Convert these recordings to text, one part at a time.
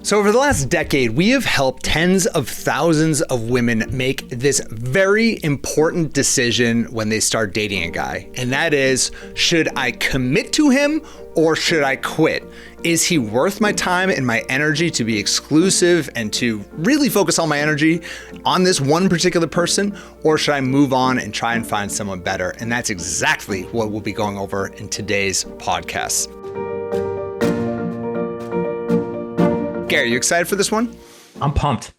So over the last decade, we have helped tens of thousands of women make this very important decision when they start dating a guy. And that is, should I commit to him or should I quit? Is he worth my time and my energy to be exclusive and to really focus all my energy on this one particular person? Or should I move on and try and find someone better? And that's exactly what we'll be going over in today's podcast. Gary, you excited for this one? I'm pumped,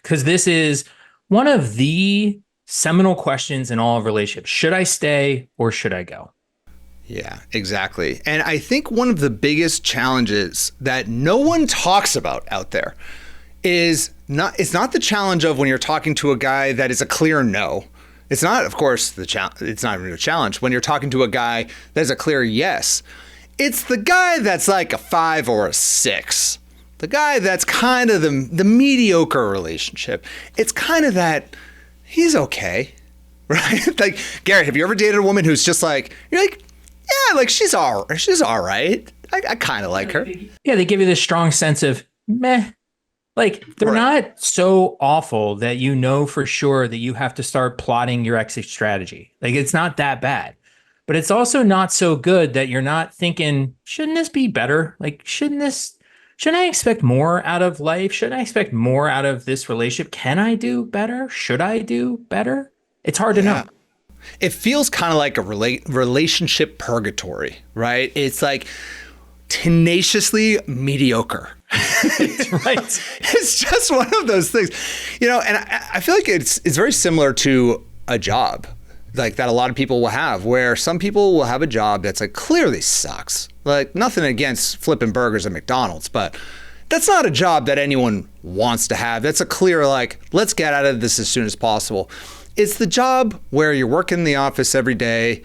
because this is one of the seminal questions in all of relationships. Should I stay or should I go? Yeah, exactly. And I think one of the biggest challenges that no one talks about out there it's not the challenge of when you're talking to a guy that is a clear no. It's not, of course, it's not even a challenge when you're talking to a guy that's a clear yes. It's the guy that's like a 5 or a 6. The guy that's kind of the mediocre relationship. It's kind of that he's okay, right? Like, Gary, have you ever dated a woman who's just like, you're like, yeah, like she's all right. I kind of like her. Yeah, they give you this strong sense of meh. Like, they're not so awful that you know for sure that you have to start plotting your exit strategy. Like, it's not that bad. But it's also not so good that you're not thinking, shouldn't this be better? Like, shouldn't I expect more out of life? Shouldn't I expect more out of this relationship? Can I do better? Should I do better? It's hard to know. It feels kind of like a relationship purgatory, right? It's like tenaciously mediocre. Right. It's just one of those things, and I feel like it's very similar to a job like that a lot of people will have, where some people will have a job that's like clearly sucks. Like, nothing against flipping burgers at McDonald's, but that's not a job that anyone wants to have. That's a clear, like, let's get out of this as soon as possible. It's the job where you're working in the office every day.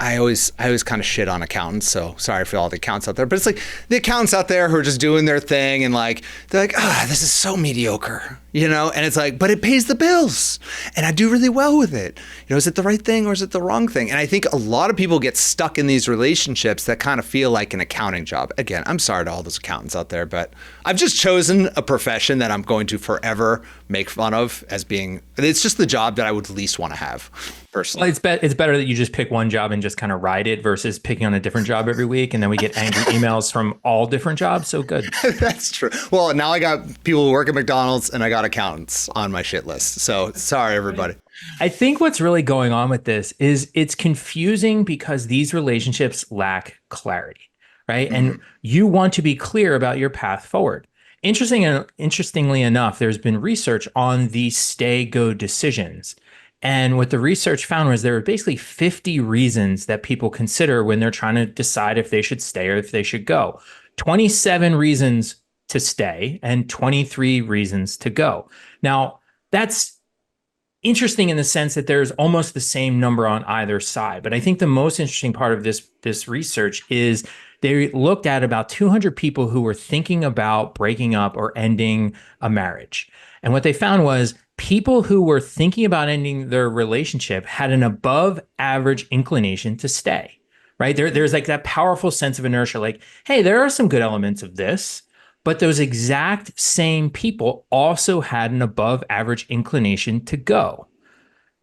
I always kind of shit on accountants, so sorry for all the accountants out there, but it's like the accountants out there who are just doing their thing and like, they're like, this is so mediocre, and it's like, but it pays the bills and I do really well with it. Is it the right thing or is it the wrong thing? And I think a lot of people get stuck in these relationships that kind of feel like an accounting job. Again, I'm sorry to all those accountants out there, but I've just chosen a profession that I'm going to forever make fun of as being, it's just the job that I would least want to have personally. Well, it's better that you just pick one job and just kind of ride it versus picking on a different job every week. And then we get angry emails from all different jobs. So good. That's true. Well, now I got people who work at McDonald's and I got accountants on my shit list. So sorry, everybody. I think what's really going on with this is it's confusing because these relationships lack clarity, right? Mm-hmm. And you want to be clear about your path forward. Interestingly enough, there's been research on these stay-go decisions. And what the research found was there were basically 50 reasons that people consider when they're trying to decide if they should stay or if they should go. 27 reasons to stay and 23 reasons to go. Now, that's interesting in the sense that there's almost the same number on either side. But I think the most interesting part of this research is they looked at about 200 people who were thinking about breaking up or ending a marriage. And what they found was people who were thinking about ending their relationship had an above average inclination to stay, right? There's like that powerful sense of inertia, like, hey, there are some good elements of this, but those exact same people also had an above average inclination to go.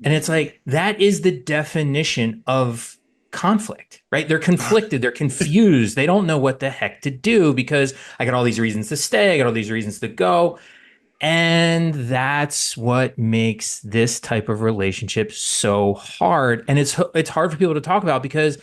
And it's like, that is the definition of conflict, right? They're conflicted, they're confused. They don't know what the heck to do because I got all these reasons to stay, I got all these reasons to go. And that's what makes this type of relationship so hard. And it's hard for people to talk about because,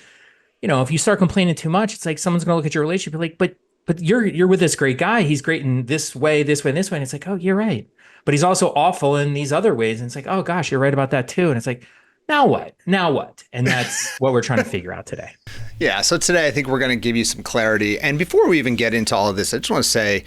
if you start complaining too much, it's like someone's going to look at your relationship and be like, but you're with this great guy. He's great in this way, this way, and this way. And it's like, oh, you're right. But he's also awful in these other ways. And it's like, oh gosh, you're right about that too. And it's like, now what? And that's what we're trying to figure out today. Yeah. So today, I think we're going to give you some clarity. And before we even get into all of this, I just want to say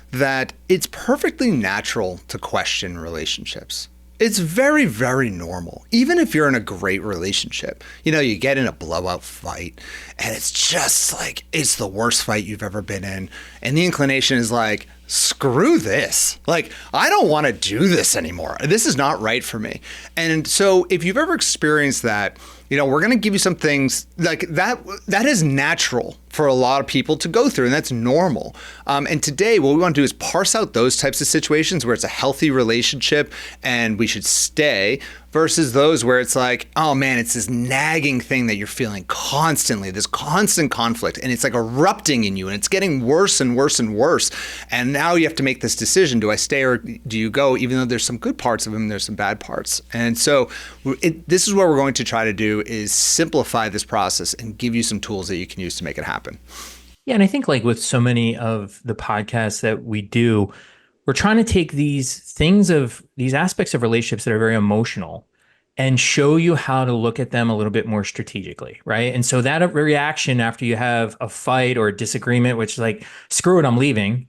that it's perfectly natural to question relationships. It's very, very normal. Even if you're in a great relationship, you get in a blowout fight and it's just like, it's the worst fight you've ever been in. And the inclination is like, screw this. Like, I don't want to do this anymore. This is not right for me. And so if you've ever experienced that, we're going to give you some things like that. That is natural for a lot of people to go through, and that's normal. And today, what we want to do is parse out those types of situations where it's a healthy relationship and we should stay, versus those where it's like, oh man, it's this nagging thing that you're feeling constantly, this constant conflict, and it's like erupting in you, and it's getting worse and worse and worse. And now you have to make this decision: do I stay or do you go? Even though there's some good parts of them, there's some bad parts. And so this is what we're going to try to do: is simplify this process and give you some tools that you can use to make it happen. Yeah, and I think like with so many of the podcasts that we do, we're trying to take these aspects of relationships that are very emotional and show you how to look at them a little bit more strategically, right? And so that reaction after you have a fight or a disagreement, which is like, screw it, I'm leaving,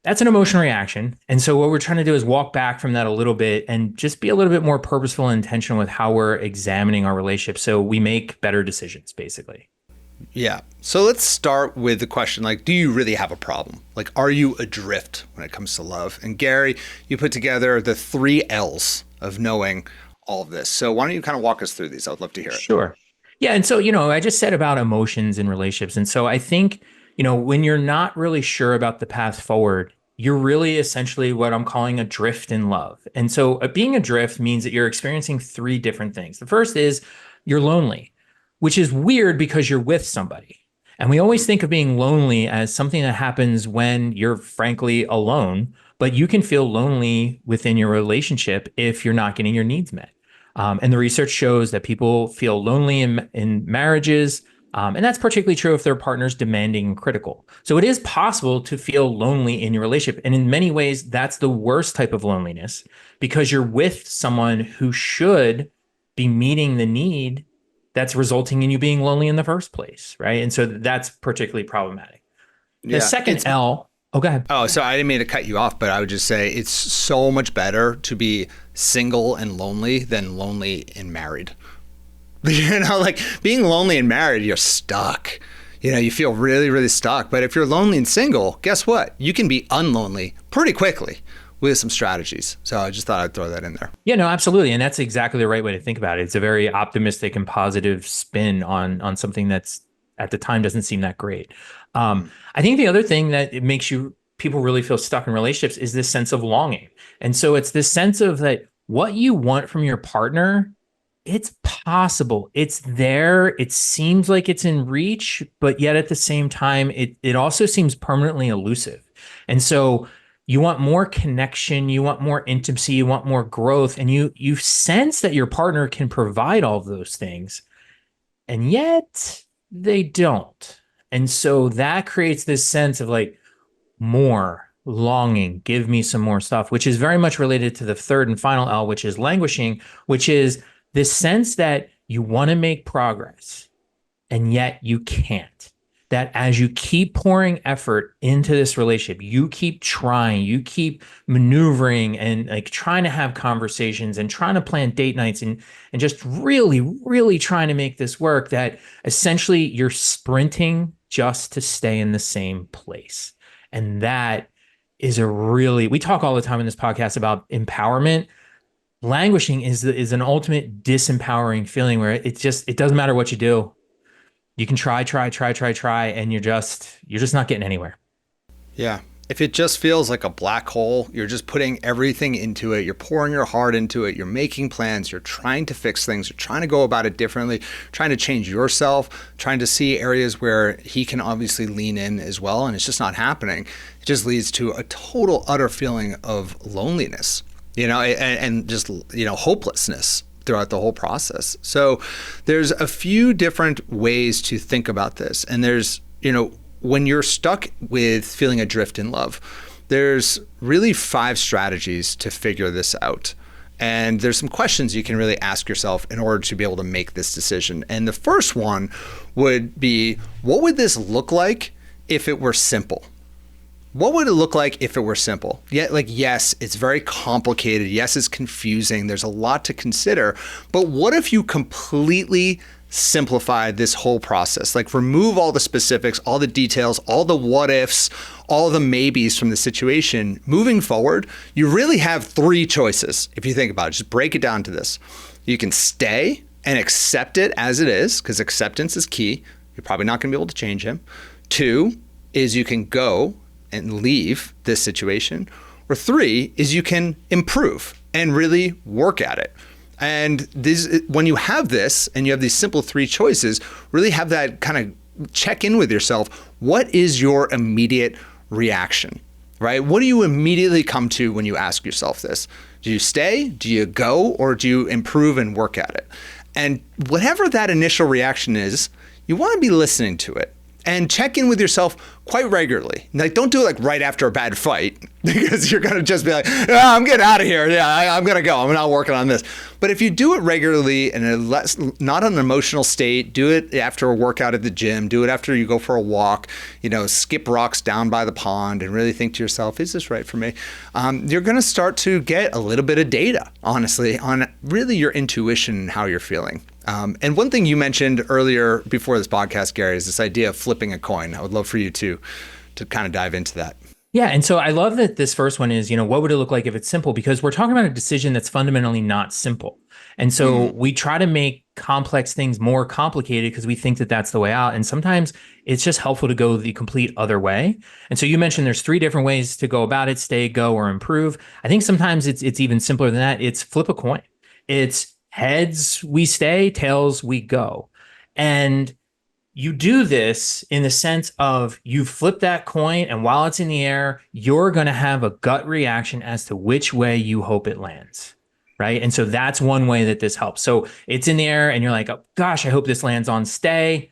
that's an emotional reaction. And so what we're trying to do is walk back from that a little bit and just be a little bit more purposeful and intentional with how we're examining our relationship so we make better decisions, basically. Yeah. So let's start with the question, like, do you really have a problem? Like, are you adrift when it comes to love? And Gary, you put together the 3 L's of knowing all of this. So why don't you kind of walk us through these? I would love to hear it. Sure. Yeah. And so, I just said about emotions in relationships. And so I think, when you're not really sure about the path forward, you're really essentially what I'm calling adrift in love. And so being adrift means that you're experiencing 3 different things. The first is you're lonely, which is weird because you're with somebody. And we always think of being lonely as something that happens when you're frankly alone, but you can feel lonely within your relationship if you're not getting your needs met. And the research shows that people feel lonely in marriages. And that's particularly true if their partner's demanding and critical. So it is possible to feel lonely in your relationship. And in many ways, that's the worst type of loneliness because you're with someone who should be meeting the need that's resulting in you being lonely in the first place, right? And so that's particularly problematic. The second L, go ahead. Oh, so I didn't mean to cut you off, but I would just say it's so much better to be single and lonely than lonely and married. Like being lonely and married, you're stuck. You feel really, really stuck. But if you're lonely and single, guess what? You can be unlonely pretty quickly with some strategies. So I just thought I'd throw that in there. Yeah, no, absolutely. And that's exactly the right way to think about it. It's a very optimistic and positive spin on something that's at the time doesn't seem that great. I think the other thing that it makes people really feel stuck in relationships is this sense of longing. And so it's this sense of that what you want from your partner, it's possible. It's there. It seems like it's in reach, but yet at the same time, it also seems permanently elusive. And so you want more connection, you want more intimacy, you want more growth, and you sense that your partner can provide all of those things, and yet they don't. And so that creates this sense of like more longing, give me some more stuff, which is very much related to the third and final L, which is languishing, which is this sense that you want to make progress, and yet you can't. That as you keep pouring effort into this relationship, you keep trying, you keep maneuvering and like trying to have conversations and trying to plan date nights and just really, really trying to make this work, that essentially you're sprinting just to stay in the same place. And that is we talk all the time in this podcast about empowerment. Languishing is an ultimate disempowering feeling where it doesn't matter what you do. You can try, and you're just not getting anywhere. Yeah. If it just feels like a black hole, you're just putting everything into it. You're pouring your heart into it. You're making plans. You're trying to fix things. You're trying to go about it differently, trying to change yourself, trying to see areas where he can obviously lean in as well. And it's just not happening. It just leads to a total, utter feeling of loneliness, and just, hopelessness throughout the whole process. So there's a few different ways to think about this. And there's, when you're stuck with feeling adrift in love, there's really 5 strategies to figure this out. And there's some questions you can really ask yourself in order to be able to make this decision. And the first one would be, what would this look like if it were simple? What would it look like if it were simple? Yes, it's very complicated. Yes, it's confusing. There's a lot to consider. But what if you completely simplify this whole process? Like remove all the specifics, all the details, all the what ifs, all the maybes from the situation. Moving forward, you really have 3 choices. If you think about it, just break it down to this. You can stay and accept it as it is, because acceptance is key. you're probably not going to be able to change him. 2 is you can go and leave this situation. Or 3 is you can improve and really work at it. And when you have this and you have these simple 3 choices, really have that kind of check in with yourself. What is your immediate reaction, right? What do you immediately come to when you ask yourself this? Do you stay? Do you go? Or do you improve and work at it? And whatever that initial reaction is, you want to be listening to it and check in with yourself quite regularly. Like, don't do it like right after a bad fight, because you're going to just be like, I'm getting out of here. Yeah, I'm going to go. I'm not working on this. But if you do it regularly and not an emotional state, do it after a workout at the gym, do it after you go for a walk, skip rocks down by the pond and really think to yourself, is this right for me? You're going to start to get a little bit of data, honestly, on really your intuition and how you're feeling. And one thing you mentioned earlier before this podcast, Gary, is this idea of flipping a coin. I would love for you to kind of dive into that. Yeah. And so I love that this first one is, what would it look like if it's simple? Because we're talking about a decision that's fundamentally not simple. And so we try to make complex things more complicated because we think that that's the way out. And sometimes it's just helpful to go the complete other way. And so you mentioned there's 3 different ways to go about it: stay, go, or improve. I think sometimes it's even simpler than that. It's flip a coin. It's heads, we stay; tails, we go. And you do this in the sense of you flip that coin, and while it's in the air, you're going to have a gut reaction as to which way you hope it lands, right? And so that's one way that this helps. So it's in the air and you're like, oh gosh, I hope this lands on stay.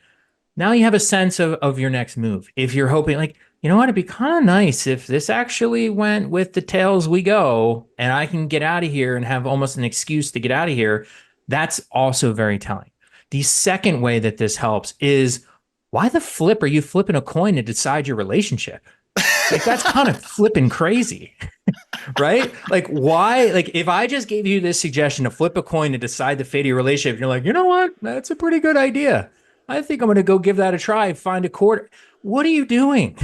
Now you have a sense of your next move. If you're hoping like, you know what, it'd be kind of nice if this actually went with the tails we go and I can get out of here and have almost an excuse to get out of here, that's also very telling. The second way that this helps is, why the flip are you flipping a coin to decide your relationship? Like, that's kind of flipping crazy, right? Like, why? Like, if I just gave you this suggestion to flip a coin to decide the fate of your relationship, you're like, you know what? That's a pretty good idea. I think I'm going to go give that a try, find a quarter. What are you doing?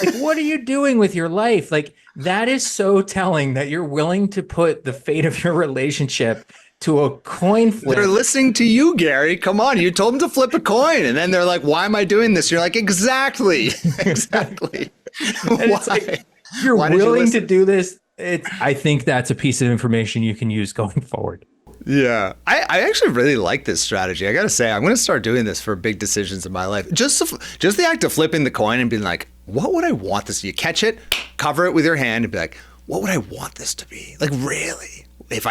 Like, what are you doing with your life? Like, that is so telling that you're willing to put the fate of your relationship to a coin flip. They're listening to you, Gary. Come on. You told them to flip a coin. And then they're like, why am I doing this? You're like, exactly. Exactly. It's like, you're willing to do this. I think that's a piece of information you can use going forward. Yeah. I actually really like this strategy. I got to say, I'm going to start doing this for big decisions in my life. Just the act of flipping the coin and being like, what would I want this to be? You catch it, cover it with your hand and be like, what would I want this to be? Like, really? If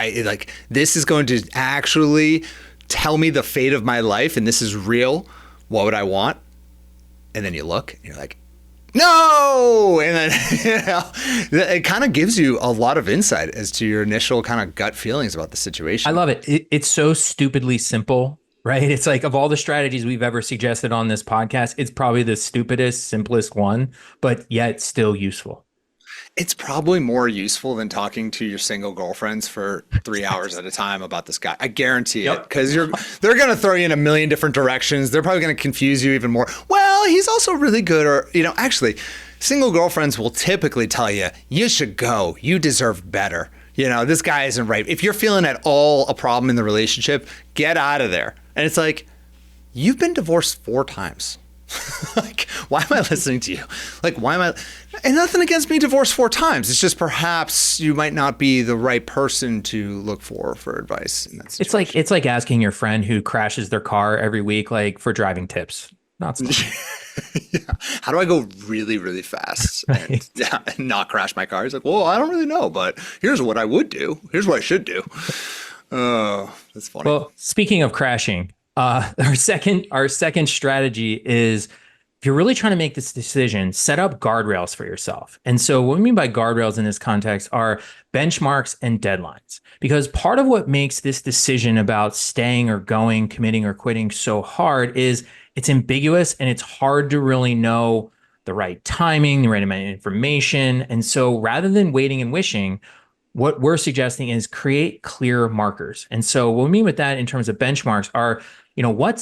this is going to actually tell me the fate of my life and this is real, what would I want? And then you look and you're like, no. And then, it kind of gives you a lot of insight as to your initial kind of gut feelings about the situation. I love it. It's so stupidly simple, right? It's like, of all the strategies we've ever suggested on this podcast, it's probably the stupidest, simplest one, but yet still useful. It's probably more useful than talking to your single girlfriends for 3 hours at a time about this guy. I guarantee it, because they're going to throw you in a million different directions. They're probably going to confuse you even more. Well, he's also really good. Or, actually, single girlfriends will typically tell you, you should go. You deserve better. This guy isn't right. If you're feeling at all a problem in the relationship, get out of there. And it's like, you've been divorced 4 times. Like, why am I listening to you? Like, why am I? And nothing against being divorced 4 times. It's just perhaps you might not be the right person to look for advice in that situation. It's like asking your friend who crashes their car every week, like, for driving tips. Not so. Yeah. How do I go really, really fast and not crash my car? He's like, well, I don't really know, but here's what I would do. Here's what I should do. Oh, that's funny. Well, speaking of crashing, our second strategy is, if you're really trying to make this decision, set up guardrails for yourself. And so what we mean by guardrails in this context are benchmarks and deadlines. Because part of what makes this decision about staying or going, committing or quitting so hard is it's ambiguous and it's hard to really know the right timing, the right amount of information. And so rather than waiting and wishing, what we're suggesting is create clear markers. And so what we mean with that in terms of benchmarks are, what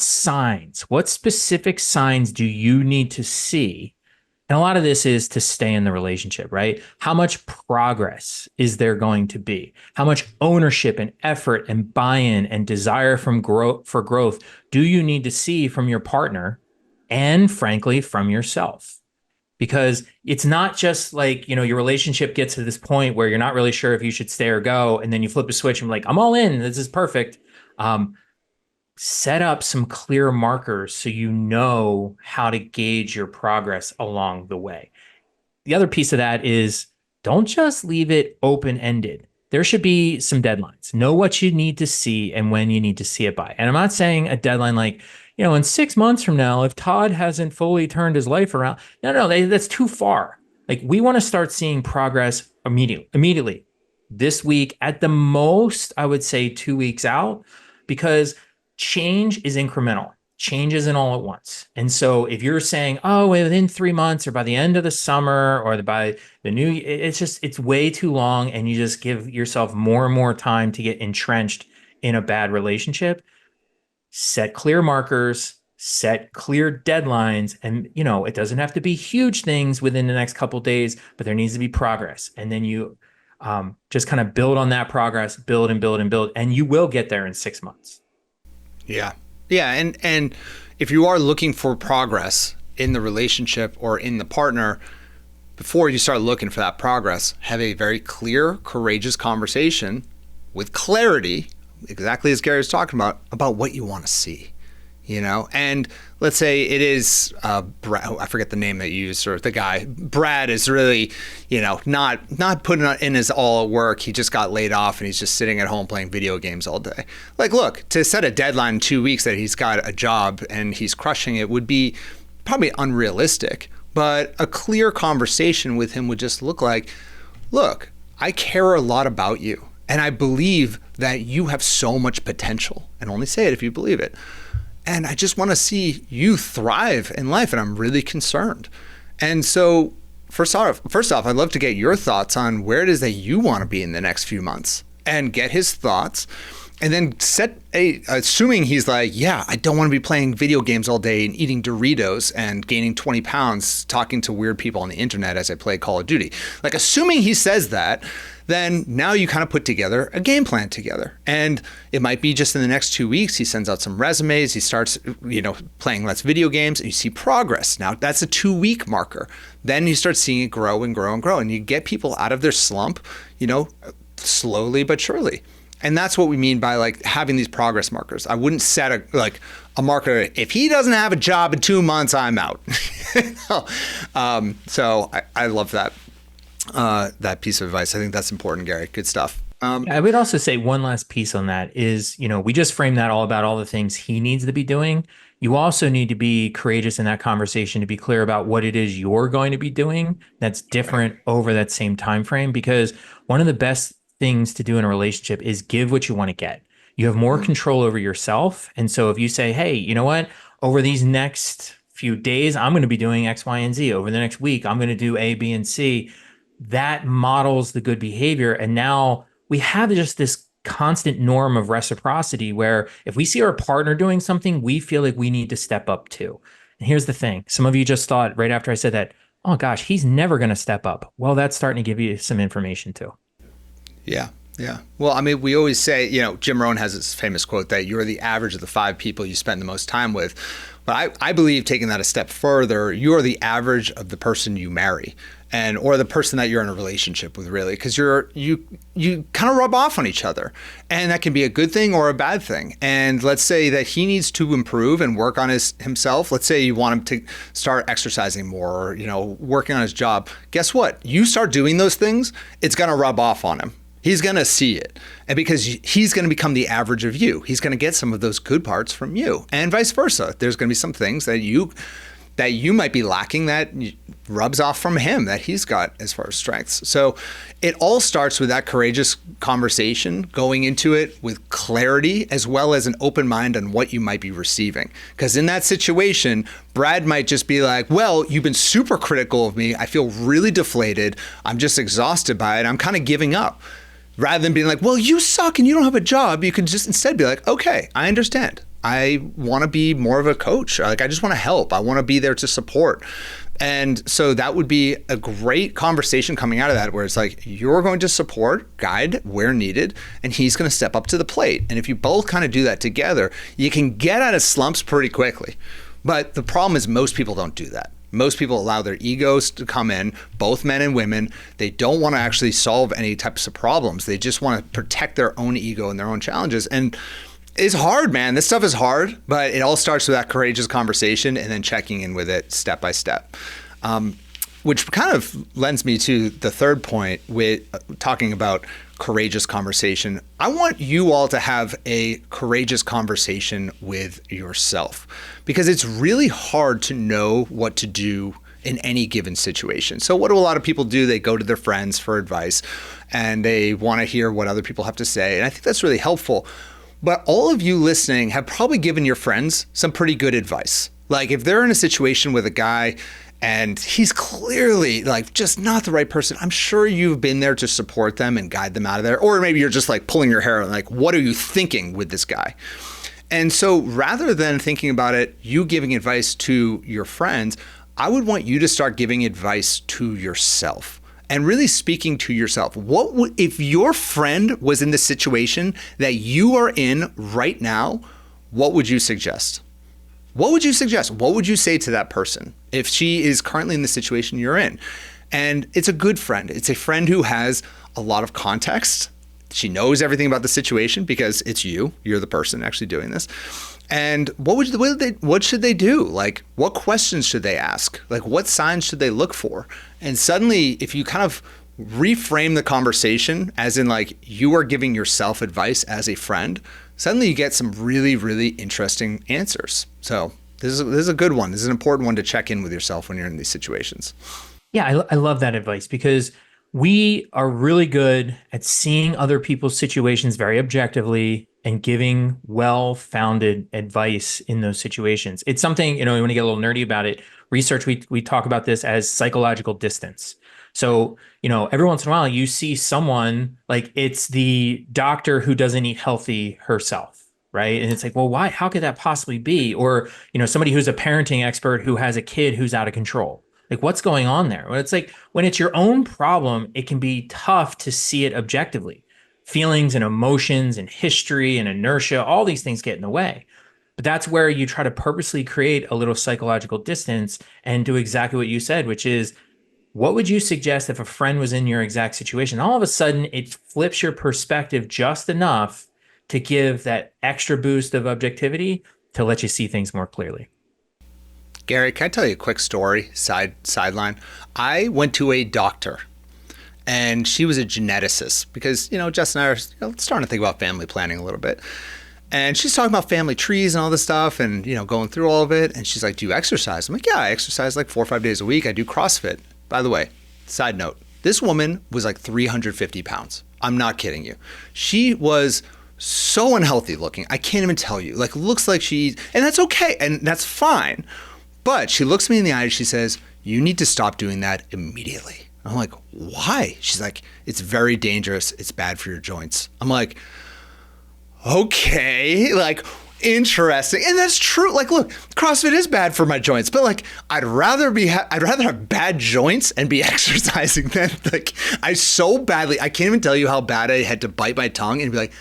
specific signs do you need to see? And a lot of this is to stay in the relationship, right? How much progress is there going to be? How much ownership and effort and buy-in and desire for growth do you need to see from your partner and frankly, from yourself. Because it's not just like, your relationship gets to this point where you're not really sure if you should stay or go. And then you flip a switch and like, I'm all in. This is perfect. Set up some clear markers so you know how to gauge your progress along the way. The other piece of that is don't just leave it open-ended. There should be some deadlines. Know what you need to see and when you need to see it by. And I'm not saying a deadline like, in 6 months from now, if Todd hasn't fully turned his life around. No, that's too far. Like we want to start seeing progress immediately. This week, at the most, I would say 2 weeks out, because change is incremental. Change isn't all at once. And so if you're saying, oh, within 3 months or by the end of the summer or by the new, it's way too long. And you just give yourself more and more time to get entrenched in a bad relationship. Set clear markers, set clear deadlines. And, it doesn't have to be huge things within the next couple of days, but there needs to be progress. And then you just kind of build on that progress, build and build and build, and you will get there in 6 months. Yeah. Yeah. And if you are looking for progress in the relationship or in the partner, before you start looking for that progress, have a very clear, courageous conversation with clarity, exactly as Gary was talking about what you want to see. And let's say it is Brad, I forget the name that you used, or the guy, Brad is really, not putting in his all at work. He just got laid off and he's just sitting at home playing video games all day. Like, look, to set a deadline in 2 weeks that he's got a job and he's crushing it would be probably unrealistic. But a clear conversation with him would just look like, look, I care a lot about you. And I believe that you have so much potential, and only say it if you believe it. And I just want to see you thrive in life, and I'm really concerned. And so first off, I'd love to get your thoughts on where it is that you want to be in the next few months, and get his thoughts. And then assuming he's like, yeah, I don't want to be playing video games all day and eating Doritos and gaining 20 pounds, talking to weird people on the internet as I play Call of Duty. Like, assuming he says that, then now you kind of put together a game plan together. And it might be just in the next 2 weeks, he sends out some resumes, he starts, playing less video games, and you see progress. Now that's a 2-week marker. Then you start seeing it grow and grow and grow, and you get people out of their slump, slowly but surely. And that's what we mean by like having these progress markers. I wouldn't set a marker. If he doesn't have a job in 2 months, I'm out. So I love that piece of advice. I think that's important, Gary. Good stuff. I would also say one last piece on that is, we just framed that all about all the things he needs to be doing. You also need to be courageous in that conversation to be clear about what it is you're going to be doing that's different over that same time frame. Because one of the best things to do in a relationship is give what you want to get. You have more control over yourself. And so if you say, hey, you know what, over these next few days, I'm going to be doing X, Y, and Z. Over the next week, I'm going to do A, B, and C. That models the good behavior. And now we have just this constant norm of reciprocity where if we see our partner doing something, we feel like we need to step up too. And here's the thing. Some of you just thought right after I said that, oh gosh, he's never going to step up. Well, that's starting to give you some information too. Yeah. Yeah. Well, I mean, we always say, Jim Rohn has this famous quote that you're the average of the 5 people you spend the most time with. But I believe taking that a step further, you're the average of the person you marry or the person that you're in a relationship with, really, because you kind of rub off on each other, and that can be a good thing or a bad thing. And let's say that he needs to improve and work on himself. Let's say you want him to start exercising more or, working on his job. Guess what? You start doing those things, it's going to rub off on him. He's going to see it. And because he's going to become the average of you, he's going to get some of those good parts from you, and vice versa. There's going to be some things that you might be lacking that rubs off from him that he's got as far as strengths. So it all starts with that courageous conversation, going into it with clarity as well as an open mind on what you might be receiving. Because in that situation, Brad might just be like, well, you've been super critical of me. I feel really deflated. I'm just exhausted by it. I'm kind of giving up. Rather than being like, well, you suck and you don't have a job, you could just instead be like, okay, I understand. I want to be more of a coach. Like, I just want to help. I want to be there to support. And so that would be a great conversation coming out of that, where it's like, you're going to support, guide where needed, and he's going to step up to the plate. And if you both kind of do that together, you can get out of slumps pretty quickly. But the problem is most people don't do that. Most people allow their egos to come in, both men and women. They don't want to actually solve any types of problems. They just want to protect their own ego and their own challenges. And it's hard, man. This stuff is hard, but it all starts with that courageous conversation and then checking in with it step by step. Which kind of lends me to the third point with talking about courageous conversation. I want you all to have a courageous conversation with yourself, because it's really hard to know what to do in any given situation. So what do a lot of people do? They go to their friends for advice and they want to hear what other people have to say. And I think that's really helpful. But all of you listening have probably given your friends some pretty good advice. Like if they're in a situation with a guy and he's clearly like just not the right person, I'm sure you've been there to support them and guide them out of there. Or maybe you're just like pulling your hair and like, what are you thinking with this guy? And so rather than thinking about it, you giving advice to your friends, I would want you to start giving advice to yourself and really speaking to yourself. What would, if your friend was in the situation that you are in right now, what would you suggest? What would you suggest? What would you say to that person if she is currently in the situation you're in? And it's a good friend. It's a friend who has a lot of context. She knows everything about the situation because it's you. You're the person actually doing this. And what should they do? Like, what questions should they ask? Like, what signs should they look for? And suddenly, if you kind of reframe the conversation as in like you are giving yourself advice as a friend, suddenly you get some really, really interesting answers. So this is a good one. This is an important one to check in with yourself when you're in these situations. Yeah, I love that advice, because we are really good at seeing other people's situations very objectively and giving well-founded advice in those situations. It's something, you want to get a little nerdy about it. Research, we talk about this as psychological distance. So, every once in a while you see someone like it's the doctor who doesn't eat healthy herself, right? And it's like, well, why? How could that possibly be? Or, somebody who's a parenting expert who has a kid who's out of control. Like, what's going on there? Well, it's like when it's your own problem, it can be tough to see it objectively. Feelings and emotions and history and inertia, all these things get in the way. But that's where you try to purposely create a little psychological distance and do exactly what you said, which is, what would you suggest if a friend was in your exact situation? All of a sudden, it flips your perspective just enough to give that extra boost of objectivity to let you see things more clearly. Gary, can I tell you a quick story, sideline? I went to a doctor, and she was a geneticist because, Jess and I are starting to think about family planning a little bit. And she's talking about family trees and all this stuff and, going through all of it. And she's like, do you exercise? I'm like, yeah, I exercise like 4 or 5 days a week. I do CrossFit. By the way, side note, this woman was like 350 pounds. I'm not kidding you. She was so unhealthy looking. I can't even tell you. Like, looks like and that's okay. And that's fine. But she looks me in the eye and she says, you need to stop doing that immediately. I'm like, why? She's like, it's very dangerous. It's bad for your joints. I'm like, okay, like, interesting. And that's true. Like, look, CrossFit is bad for my joints, but like, I'd rather have bad joints and be exercising than like, I can't even tell you how bad I had to bite my tongue and be like,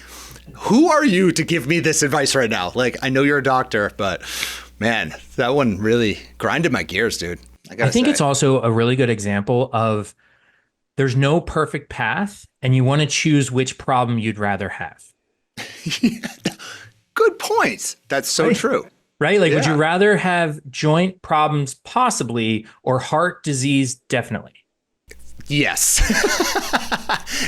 who are you to give me this advice right now? Like, I know you're a doctor, but man, that one really grinded my gears, dude. I think it's also a really good example of there's no perfect path and you want to choose which problem you'd rather have. Good points. That's so true. Right? Like, would you rather have joint problems possibly or heart disease definitely? Yes,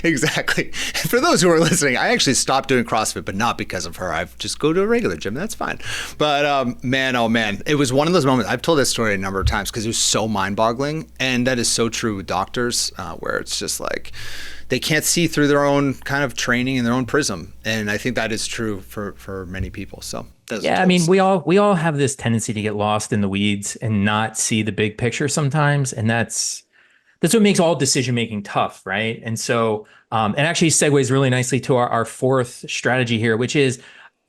exactly. For those who are listening, I actually stopped doing CrossFit, but not because of her. I just go to a regular gym. That's fine. But man, oh man, it was one of those moments. I've told this story a number of times because it was so mind-boggling. And that is so true with doctors, where it's just like they can't see through their own kind of training and their own prism. And I think that is true for many people. So yeah, I mean, we all have this tendency to get lost in the weeds and not see the big picture sometimes. And that's what makes all decision-making tough, right? And so, and actually segues really nicely to our fourth strategy here, which is,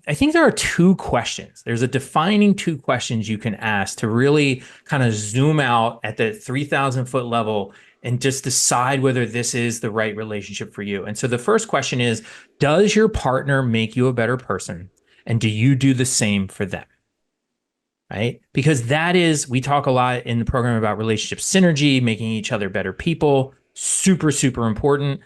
I think there are 2 questions. There's a defining 2 questions you can ask to really kind of zoom out at the 3,000 foot level and just decide whether this is the right relationship for you. And so the first question is, does your partner make you a better person? And do you do the same for them? right? Because we talk a lot in the program about relationship synergy, making each other better people, super, super important.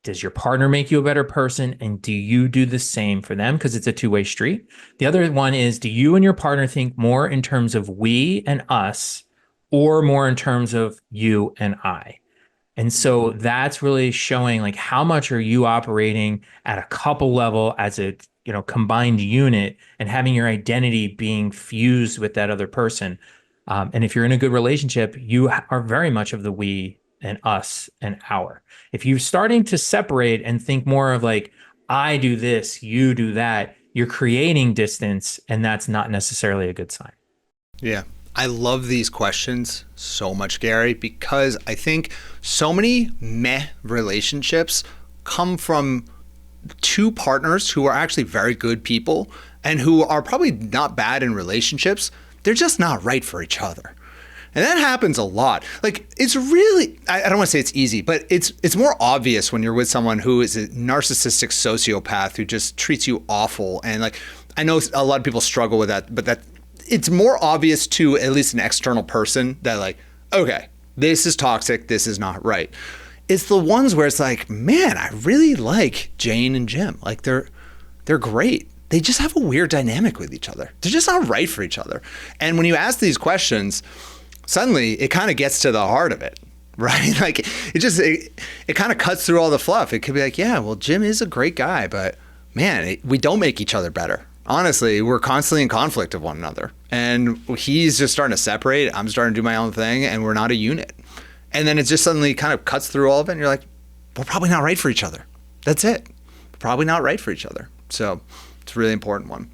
Does your partner make you a better person? And do you do the same for them? Because it's a two-way street. The other one is, do you and your partner think more in terms of we and us, or more in terms of you and I? And so that's really showing like how much are you operating at a couple level as a combined unit and having your identity being fused with that other person. And if you're in a good relationship, you are very much of the we and us and our. If you're starting to separate and think more of like, I do this, you do that, you're creating distance, and that's not necessarily a good sign. Yeah. I love these questions so much, Gary, because I think so many meh relationships come from two partners who are actually very good people and who are probably not bad in relationships. They're just not right for each other. And that happens a lot. Like, it's really, I don't want to say it's easy, but it's more obvious when you're with someone who is a narcissistic sociopath who just treats you awful. And like, I know a lot of people struggle with that, but it's more obvious to at least an external person that like, okay, this is toxic, this is not right. It's the ones where it's like, man, I really like Jane and Jim. Like they're great. They just have a weird dynamic with each other. They're just not right for each other. And when you ask these questions, suddenly it kind of gets to the heart of it, right? Like it kind of cuts through all the fluff. It could be like, yeah, well, Jim is a great guy, but man, we don't make each other better. Honestly, we're constantly in conflict of one another. And he's just starting to separate. I'm starting to do my own thing, and we're not a unit. And then it just suddenly kind of cuts through all of it, and you're like, we're probably not right for each other. That's it. Probably not right for each other. So it's a really important one.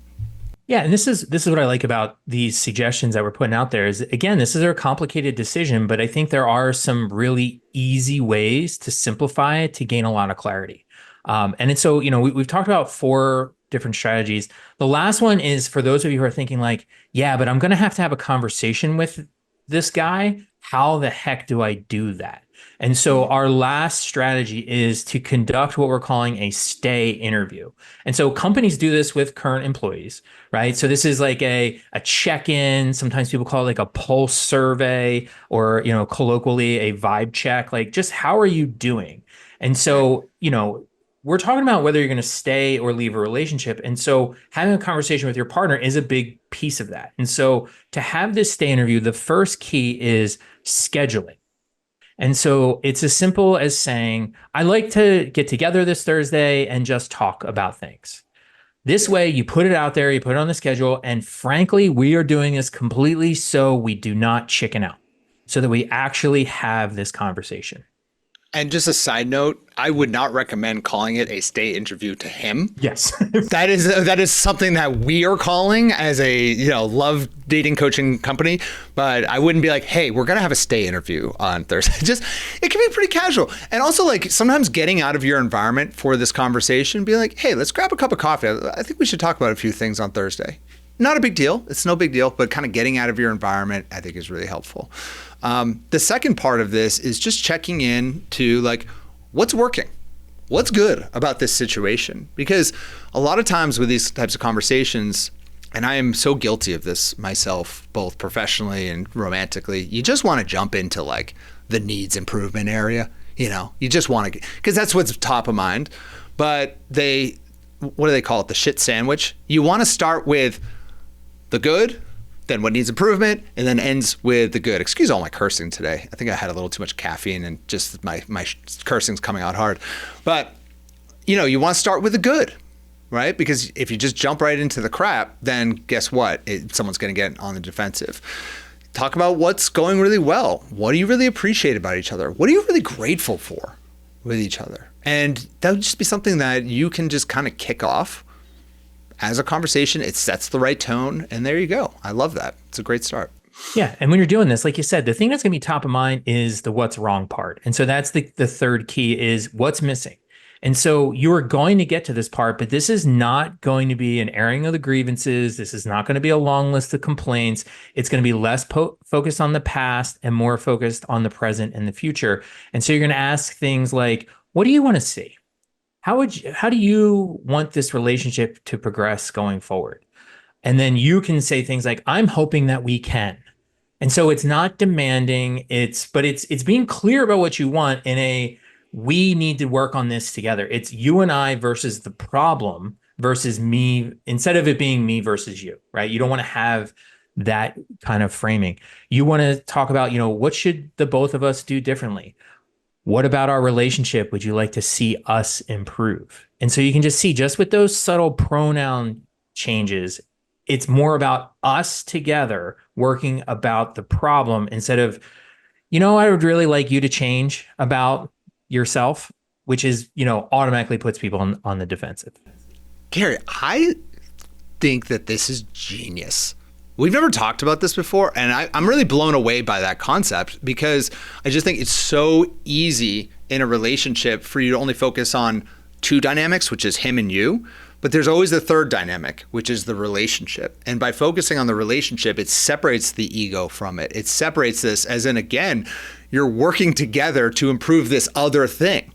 Yeah, and this is what I like about these suggestions that we're putting out there is, again, this is a complicated decision, but I think there are some really easy ways to simplify it to gain a lot of clarity. And so, we've talked about 4 different strategies. The last one is for those of you who are thinking like, yeah, but I'm going to have a conversation with this guy. How the heck do I do that? And so our last strategy is to conduct what we're calling a stay interview. And so companies do this with current employees, right? So this is like a check-in. Sometimes people call it like a pulse survey, or, colloquially a vibe check, like just how are you doing? And so, we're talking about whether you're going to stay or leave a relationship. And so having a conversation with your partner is a big piece of that. And so to have this stay interview, the first key is scheduling. And so it's as simple as saying, I like to get together this Thursday and just talk about things. This way, you put it out there, you put it on the schedule. And frankly, we are doing this completely so we do not chicken out, so that we actually have this conversation. And just a side note, I would not recommend calling it a stay interview to him. Yes. that is something that we are calling as a, love dating coaching company, but I wouldn't be like, hey, we're going to have a stay interview on Thursday. It can be pretty casual. And also like sometimes getting out of your environment for this conversation, be like, hey, let's grab a cup of coffee. I think we should talk about a few things on Thursday. Not a big deal. It's no big deal, but kind of getting out of your environment, I think is really helpful. The second part of this is just checking in to like, what's working? What's good about this situation? Because a lot of times with these types of conversations, and I am so guilty of this myself, both professionally and romantically, you just want to jump into like the needs improvement area. You just want to, because that's what's top of mind. But what do they call it? The shit sandwich. You want to start with the good, then what needs improvement, and then ends with the good. Excuse all my cursing today. I think I had a little too much caffeine and just my cursing's coming out hard. But, you want to start with the good, right? Because if you just jump right into the crap, then guess what? Someone's going to get on the defensive. Talk about what's going really well. What do you really appreciate about each other? What are you really grateful for with each other? And that would just be something that you can just kind of kick off as a conversation. It sets the right tone, and there you go. I love that. It's a great start. Yeah. And when you're doing this, like you said, the thing that's going to be top of mind is the what's wrong part. And so that's the third key is what's missing. And so you are going to get to this part, but this is not going to be an airing of the grievances. This is not going to be a long list of complaints. It's going to be less focused on the past and more focused on the present and the future. And so you're going to ask things like, what do you want to see? How do you want this relationship to progress going forward? And then you can say things like, I'm hoping that we can. And so it's not demanding, but it's being clear about what you want in a, we need to work on this together. It's you and I versus the problem versus me, instead of it being me versus you, right? You don't want to have that kind of framing. You want to talk about, what should the both of us do differently? What about our relationship would you like to see us improve? And so you can just see, just with those subtle pronoun changes, it's more about us together working about the problem instead of, I would really like you to change about yourself, which is, automatically puts people on the defensive. Gary, I think that this is genius. We've never talked about this before, and I'm really blown away by that concept because I just think it's so easy in a relationship for you to only focus on two dynamics, which is him and you. But there's always the third dynamic, which is the relationship. And by focusing on the relationship, it separates the ego from it. It separates this as in, again, you're working together to improve this other thing,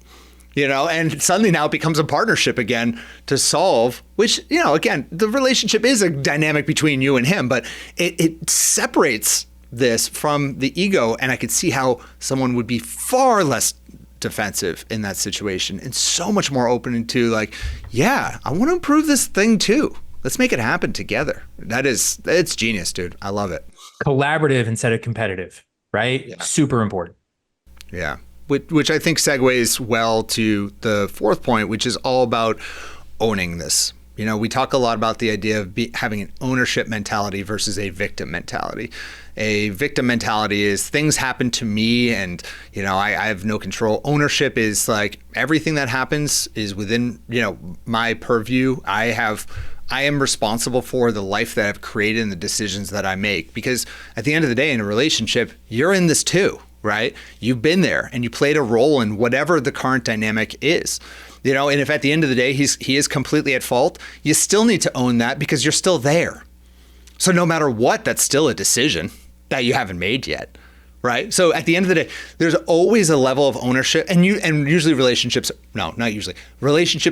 and suddenly now it becomes a partnership again to solve, which, again, the relationship is a dynamic between you and him, but it separates this from the ego. And I could see how someone would be far less defensive in that situation and so much more open to like, yeah, I want to improve this thing too. Let's make it happen together. It's genius, dude. I love it. Collaborative instead of competitive, right? Yeah. Super important. Yeah. Which I think segues well to the fourth point, which is all about owning this. We talk a lot about the idea of having an ownership mentality versus a victim mentality. A victim mentality is things happen to me and, I have no control. Ownership is like everything that happens is within, my purview. I am responsible for the life that I've created and the decisions that I make. Because at the end of the day, in a relationship, you're in this too, right? You've been there and you played a role in whatever the current dynamic is. And if at the end of the day, he is completely at fault, you still need to own that because you're still there. So no matter what, that's still a decision that you haven't made yet, right? So at the end of the day, there's always a level of ownership, and usually relationships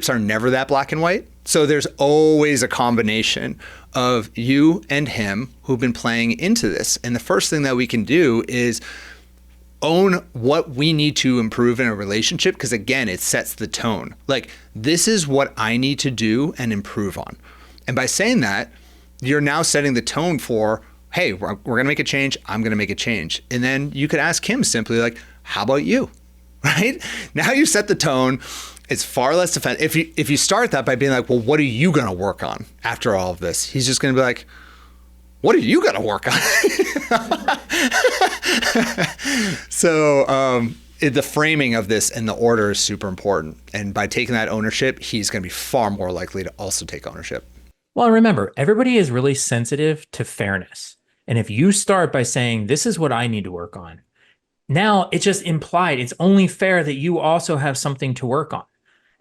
are never that black and white. So there's always a combination of you and him who've been playing into this. And the first thing that we can do is own what we need to improve in a relationship, because again, it sets the tone. Like, this is what I need to do and improve on. And by saying that, you're now setting the tone for, hey, we're going to make a change. I'm going to make a change. And then you could ask him simply like, how about you? Right? Now you set the tone. It's far less defensive. If you start that by being like, well, what are you going to work on after all of this? He's just going to be like, what are you going to work on? So the framing of this and the order is super important. And by taking that ownership, he's going to be far more likely to also take ownership. Well, remember, everybody is really sensitive to fairness. And if you start by saying, this is what I need to work on, now it's just implied. It's only fair that you also have something to work on.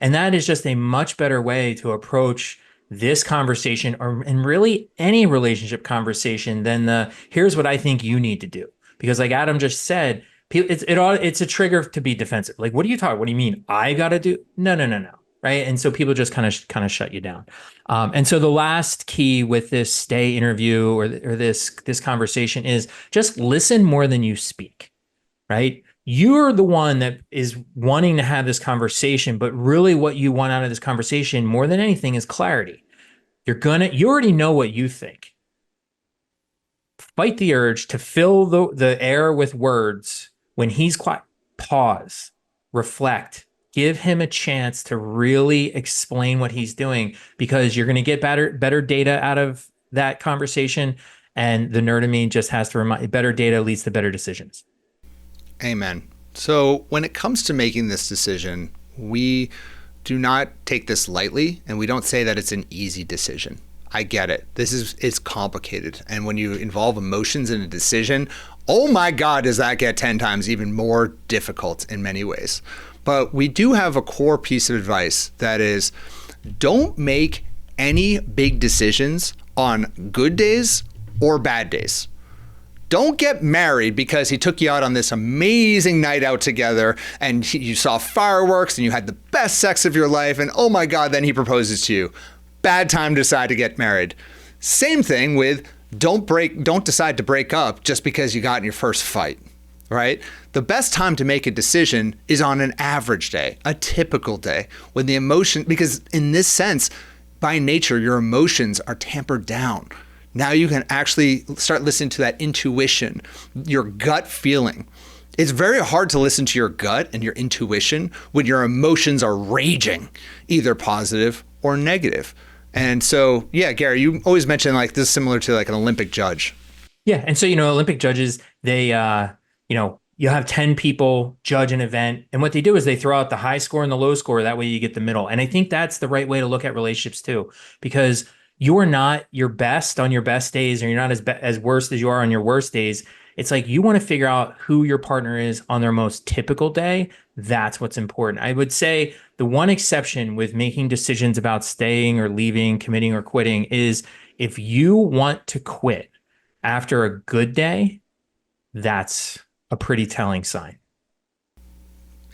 And that is just a much better way to approach this conversation, and really any relationship conversation, than here's what I think you need to do. Because like Adam just said, it's a trigger to be defensive. Like, what are you talking? What do you mean I got to do? No. Right. And so people just kind of shut you down. And so the last key with this stay interview or this conversation is just listen more than you speak. Right. You're the one that is wanting to have this conversation, but really what you want out of this conversation more than anything is clarity. You already know what you think. Fight the urge to fill the air with words when he's quiet. Pause, reflect, give him a chance to really explain what he's doing, because you're going to get better data out of that conversation. And the nerd in me just has to remind, better data leads to better decisions. Amen. So when it comes to making this decision, we do not take this lightly, and we don't say that it's an easy decision. I get it. It's complicated. And when you involve emotions in a decision, oh my God, does that get 10 times even more difficult in many ways. But we do have a core piece of advice that is, don't make any big decisions on good days or bad days. Don't get married because he took you out on this amazing night out together and you saw fireworks and you had the best sex of your life, and oh my God, then he proposes to you. Bad time to decide to get married. Same thing with don't decide to break up just because you got in your first fight, right? The best time to make a decision is on an average day, a typical day, when the emotion, because in this sense, by nature, your emotions are tampered down. Now you can actually start listening to that intuition, your gut feeling. It's very hard to listen to your gut and your intuition when your emotions are raging, either positive or negative. And so, yeah, Gary, you always mention like this is similar to like an Olympic judge. Yeah. And so, Olympic judges, they, you have 10 people judge an event. And what they do is they throw out the high score and the low score. That way you get the middle. And I think that's the right way to look at relationships too, because you're not your best on your best days, or you're not as worst as you are on your worst days. It's like you want to figure out who your partner is on their most typical day. That's what's important. I would say the one exception with making decisions about staying or leaving, committing or quitting is if you want to quit after a good day, that's a pretty telling sign.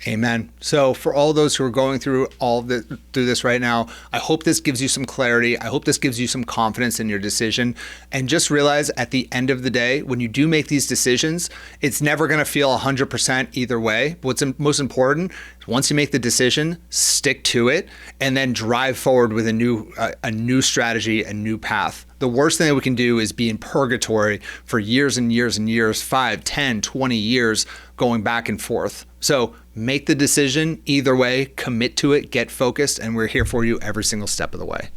Amen. So for all those who are going through through this right now, I hope this gives you some clarity. I hope this gives you some confidence in your decision. And just realize at the end of the day, when you do make these decisions, it's never going to feel 100% either way. What's most important is once you make the decision, stick to it, and then drive forward with a new strategy, a new path. The worst thing that we can do is be in purgatory for years and years and years, 5, 10, 20 years going back and forth. So make the decision either way, commit to it, get focused, and we're here for you every single step of the way.